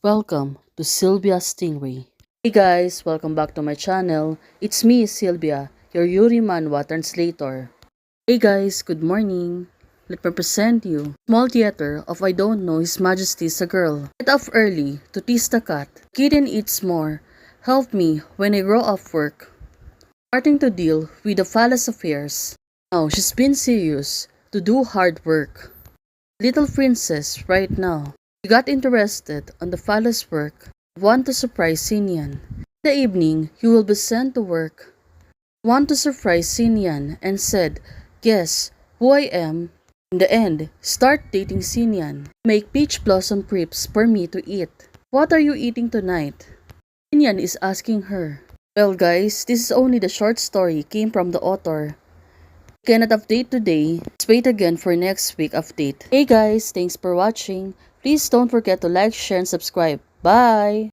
Welcome to Sylvia Stingray. Hey guys, welcome back to my channel. It's me, Sylvia, your Yuri Manhwa translator. Hey guys, good morning. Let me present you small theater of I don't know His Majesty's a girl. Get up early to tease the cat. Kitten eats more. Help me when I grow up work. Starting to deal with the phallus affairs. Now she's been serious to do hard work. Little princess right now. She got interested on the phallus work. Want to surprise Sinian. In the evening, he will be sent to work. Want to surprise Sinian and said, guess who I am. In the end, start dating Sinian. Make peach blossom crepes for me to eat. What are you eating tonight? Sinian is asking her. Well guys, this is only the short story came from the author. Cannot update today. Let's wait again for next week update. Hey guys, thanks for watching. Please don't forget to like, share, and subscribe. Bye!